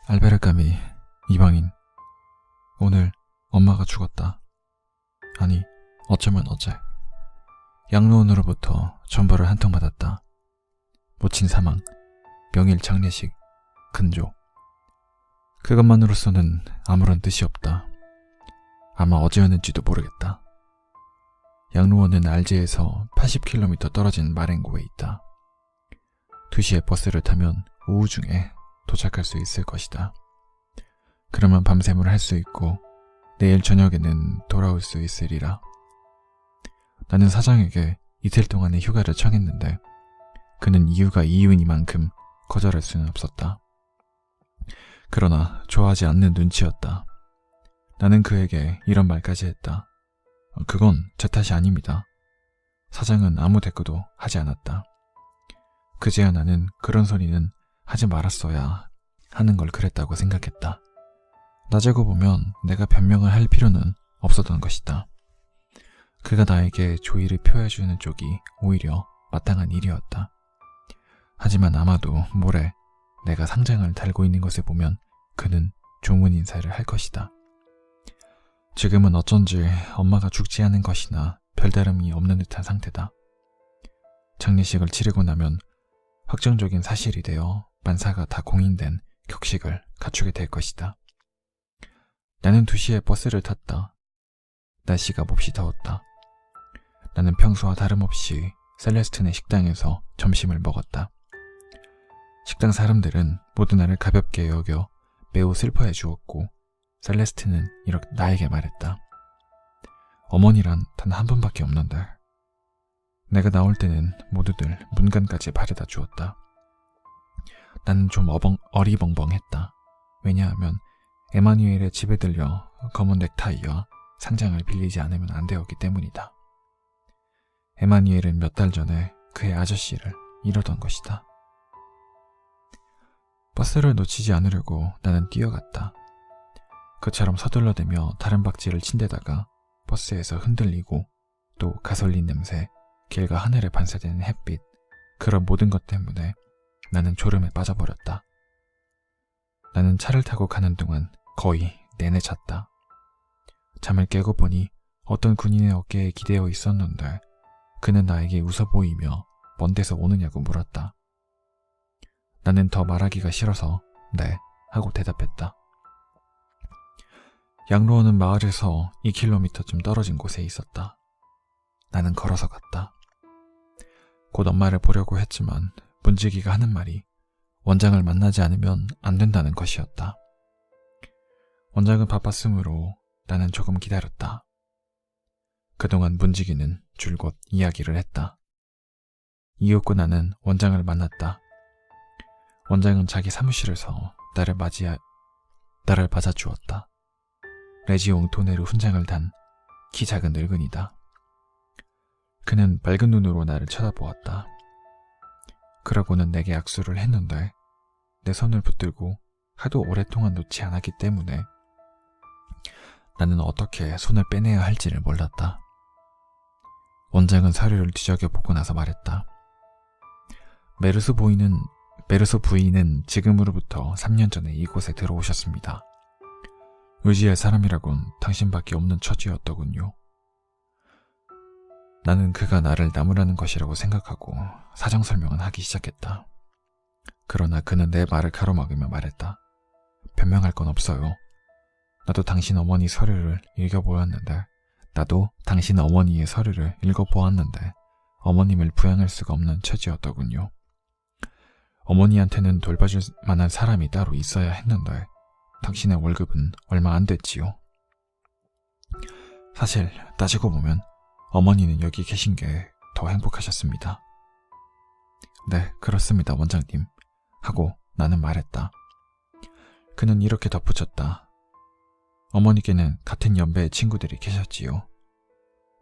알베르 까미, 이방인. 오늘 엄마가 죽었다. 아니, 어쩌면 어제. 양로원으로부터 전보를 한 통 받았다. 모친 사망, 명일 장례식, 근조. 그것만으로서는 아무런 뜻이 없다. 아마 어제였는지도 모르겠다. 양로원은 알제에서 80km 떨어진 마렌고에 있다. 2시에 버스를 타면 오후 중에 도착할 수 있을 것이다. 그러면 밤샘을 할 수 있고 내일 저녁에는 돌아올 수 있으리라. 나는 사장에게 이틀 동안의 휴가를 청했는데 그는 이유가 이유이니만큼 거절할 수는 없었다. 그러나 좋아하지 않는 눈치였다. 나는 그에게 이런 말까지 했다. 그건 제 탓이 아닙니다. 사장은 아무 대꾸도 하지 않았다. 그제야 나는 그런 소리는 하지 말았어야 하는 걸 그랬다고 생각했다. 나제고 보면 내가 변명을 할 필요는 없었던 것이다. 그가 나에게 조의를 표해주는 쪽이 오히려 마땅한 일이었다. 하지만 아마도 모레 내가 상장을 달고 있는 것을 보면 그는 조문 인사를 할 것이다. 지금은 어쩐지 엄마가 죽지 않은 것이나 별다름이 없는 듯한 상태다. 장례식을 치르고 나면 확정적인 사실이 되어 만사가 다 공인된 격식을 갖추게 될 것이다. 나는 2시에 버스를 탔다. 날씨가 몹시 더웠다. 나는 평소와 다름없이 셀레스틴의 식당에서 점심을 먹었다. 식당 사람들은 모두 나를 가볍게 여겨 매우 슬퍼해 주었고 셀레스틴은 이렇게 나에게 말했다. 어머니란 단 한 분밖에 없는데. 내가 나올 때는 모두들 문간까지 바래다 주었다. 나는 좀 어리벙벙했다. 왜냐하면 에마뉴엘의 집에 들려 검은 넥타이와 상장을 빌리지 않으면 안 되었기 때문이다. 에마뉴엘은 몇 달 전에 그의 아저씨를 잃어던 것이다. 버스를 놓치지 않으려고 나는 뛰어갔다. 그처럼 서둘러대며 다른 박지를 친 데다가 버스에서 흔들리고 또 가솔린 냄새, 길과 하늘에 반사되는 햇빛, 그런 모든 것 때문에 나는 졸음에 빠져버렸다. 나는 차를 타고 가는 동안 거의 내내 잤다. 잠을 깨고 보니 어떤 군인의 어깨에 기대어 있었는데 그는 나에게 웃어 보이며 먼 데서 오느냐고 물었다. 나는 더 말하기가 싫어서 네 하고 대답했다. 양로원은 마을에서 2km쯤 떨어진 곳에 있었다. 나는 걸어서 갔다. 곧 엄마를 보려고 했지만 문지기가 하는 말이 원장을 만나지 않으면 안 된다는 것이었다. 원장은 바빴으므로 나는 조금 기다렸다. 그동안 문지기는 줄곧 이야기를 했다. 이윽고 나는 원장을 만났다. 원장은 자기 사무실에서 나를 맞아주었다. 레지옹 옹토네르 훈장을 단 키 작은 늙은이다. 그는 맑은 눈으로 나를 쳐다보았다. 그러고는 내게 악수를 했는데 내 손을 붙들고 하도 오랫동안 놓지 않았기 때문에 나는 어떻게 손을 빼내야 할지를 몰랐다. 원장은 서류를 뒤적여보고 나서 말했다. 메르소 부인은 지금으로부터 3년 전에 이곳에 들어오셨습니다. 의지할 사람이라곤 당신밖에 없는 처지였더군요. 나는 그가 나를 나무라는 것이라고 생각하고 사정 설명은 하기 시작했다. 그러나 그는 내 말을 가로막으며 말했다. 변명할 건 없어요. 나도 당신 어머니 서류를 읽어보았는데 어머님을 부양할 수가 없는 처지였더군요. 어머니한테는 돌봐줄 만한 사람이 따로 있어야 했는데 당신의 월급은 얼마 안 됐지요. 사실 따지고 보면 어머니는 여기 계신 게 더 행복하셨습니다. 네, 그렇습니다, 원장님. 하고 나는 말했다. 그는 이렇게 덧붙였다. 어머니께는 같은 연배의 친구들이 계셨지요.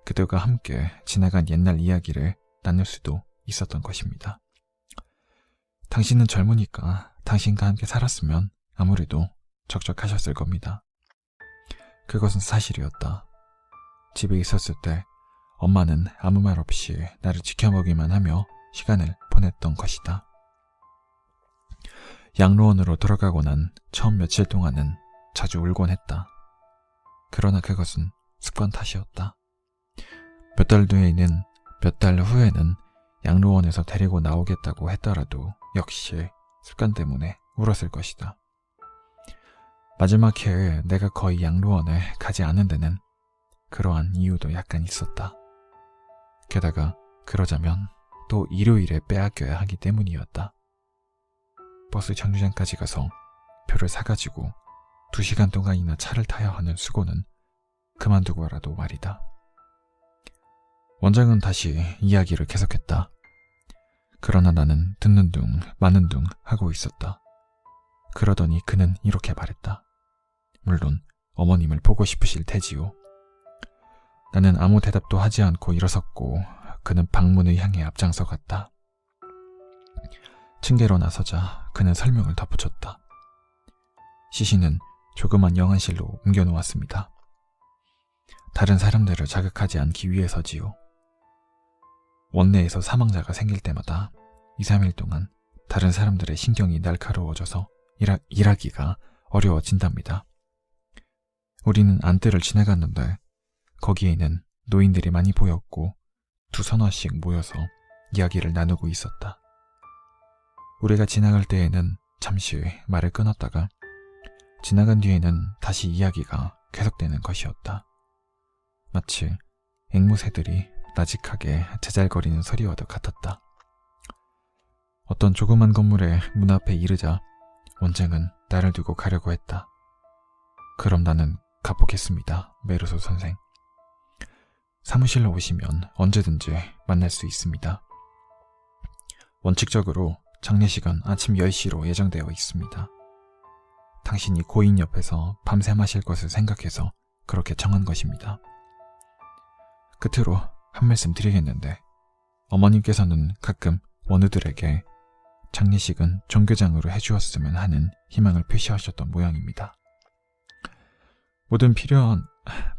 그들과 함께 지나간 옛날 이야기를 나눌 수도 있었던 것입니다. 당신은 젊으니까 당신과 함께 살았으면 아무래도 적적하셨을 겁니다. 그것은 사실이었다. 집에 있었을 때 엄마는 아무 말 없이 나를 지켜보기만 하며 시간을 보냈던 것이다. 양로원으로 돌아가고 난 처음 며칠 동안은 자주 울곤 했다. 그러나 그것은 습관 탓이었다. 몇 달 후에는 양로원에서 데리고 나오겠다고 했더라도 역시 습관 때문에 울었을 것이다. 마지막 해에 내가 거의 양로원을 가지 않은 데는 그러한 이유도 약간 있었다. 게다가 그러자면 또 일요일에 빼앗겨야 하기 때문이었다. 버스 정류장까지 가서 표를 사가지고 2시간 동안이나 차를 타야 하는 수고는 그만두고라도 말이다. 원장은 다시 이야기를 계속했다. 그러나 나는 듣는 둥 마는 둥 하고 있었다. 그러더니 그는 이렇게 말했다. 물론 어머님을 보고 싶으실 테지요. 나는 아무 대답도 하지 않고 일어섰고 그는 방문을 향해 앞장서 갔다. 층계로 나서자 그는 설명을 덧붙였다. 시신은 조그만 영안실로 옮겨놓았습니다. 다른 사람들을 자극하지 않기 위해서지요. 원내에서 사망자가 생길 때마다 2, 3일 동안 다른 사람들의 신경이 날카로워져서 일하기가 어려워진답니다. 우리는 안뜰을 지나갔는데 거기에는 노인들이 많이 보였고 2~3씩 모여서 이야기를 나누고 있었다. 우리가 지나갈 때에는 잠시 말을 끊었다가 지나간 뒤에는 다시 이야기가 계속되는 것이었다. 마치 앵무새들이 나직하게 제잘거리는 소리와도 같았다. 어떤 조그만 건물의 문 앞에 이르자 원장은 나를 두고 가려고 했다. 그럼 나는 가보겠습니다, 메르소 선생. 사무실로 오시면 언제든지 만날 수 있습니다. 원칙적으로 장례식은 아침 10시로 예정되어 있습니다. 당신이 고인 옆에서 밤새 마실 것을 생각해서 그렇게 정한 것입니다. 끝으로 한 말씀 드리겠는데 어머님께서는 가끔 원우들에게 장례식은 종교장으로 해주었으면 하는 희망을 표시하셨던 모양입니다.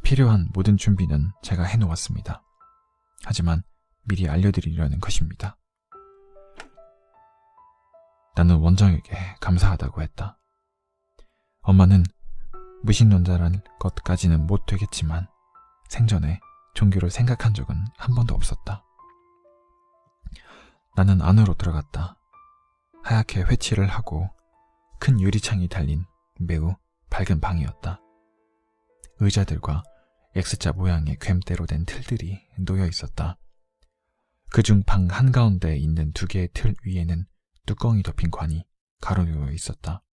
필요한 모든 준비는 제가 해놓았습니다. 하지만 미리 알려드리려는 것입니다. 나는 원장에게 감사하다고 했다. 엄마는 무신론자라는 것까지는 못 되겠지만 생전에 종교를 생각한 적은 한 번도 없었다. 나는 안으로 들어갔다. 하얗게 회칠을 하고 큰 유리창이 달린 매우 밝은 방이었다. 의자들과 X자 모양의 괸대로 된 틀들이 놓여 있었다. 그중 방 한가운데에 있는 2개의 틀 위에는 뚜껑이 덮인 관이 가로놓여 있었다.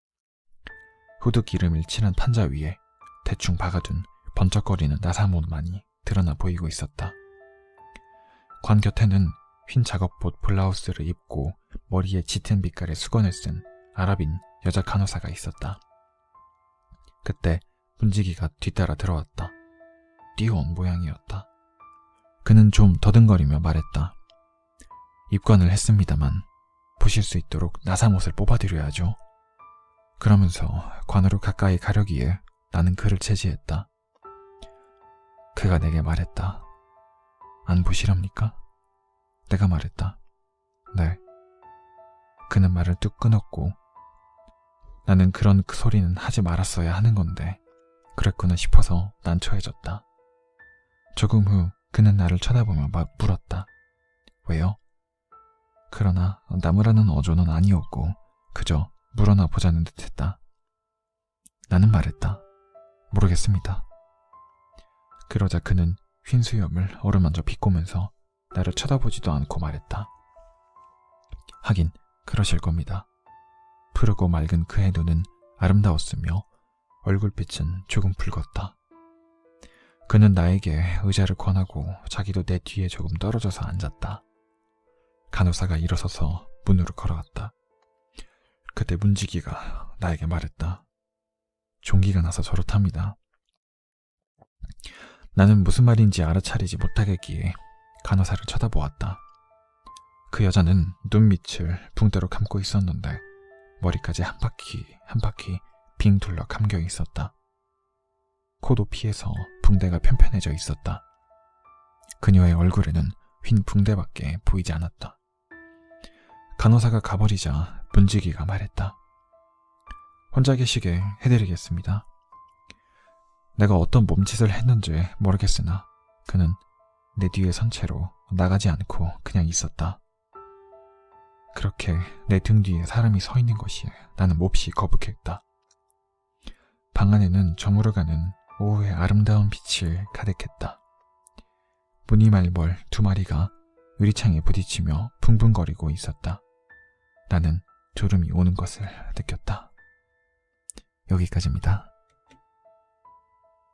후드 기름을 칠한 판자 위에 대충 박아둔 번쩍거리는 나사못만이 드러나 보이고 있었다. 관 곁에는 흰 작업복 블라우스를 입고 머리에 짙은 빛깔의 수건을 쓴 아랍인 여자 간호사가 있었다. 그때 문지기가 뒤따라 들어왔다. 뛰어온 모양이었다. 그는 좀 더듬거리며 말했다. 입관을 했습니다만 보실 수 있도록 나사못을 뽑아드려야죠. 그러면서 관으로 가까이 가려기에 나는 그를 제지했다. 그가 내게 말했다. 안 보시렵니까? 내가 말했다. 네. 그는 말을 뚝 끊었고 나는 그런 소리는 하지 말았어야 하는 건데 그랬구나 싶어서 난처해졌다. 조금 후 그는 나를 쳐다보며 물었다. 왜요? 그러나 나무라는 어조는 아니었고 그저 물어나 보자는 듯했다. 나는 말했다. 모르겠습니다. 그러자 그는 흰 수염을 어루만져 비꼬면서 나를 쳐다보지도 않고 말했다. 하긴 그러실 겁니다. 푸르고 맑은 그의 눈은 아름다웠으며 얼굴빛은 조금 붉었다. 그는 나에게 의자를 권하고 자기도 내 뒤에 조금 떨어져서 앉았다. 간호사가 일어서서 문으로 걸어갔다. 그때 문지기가 나에게 말했다. 종기가 나서 저렇답니다. 나는 무슨 말인지 알아차리지 못하겠기에 간호사를 쳐다보았다. 그 여자는 눈밑을 붕대로 감고 있었는데 머리까지 한 바퀴 빙 둘러 감겨 있었다. 코도 피해서 붕대가 편편해져 있었다. 그녀의 얼굴에는 흰 붕대밖에 보이지 않았다. 간호사가 가버리자 문지기가 말했다. 혼자 계시게 해드리겠습니다. 내가 어떤 몸짓을 했는지 모르겠으나 그는 내 뒤에 선 채로 나가지 않고 그냥 있었다. 그렇게 내 등 뒤에 사람이 서 있는 것이 나는 몹시 거북했다. 방 안에는 저물어가는 오후의 아름다운 빛이 가득했다. 무늬말벌 2마리가 유리창에 부딪히며 붕붕거리고 있었다. 나는 졸음이 오는 것을 느꼈다. 여기까지입니다.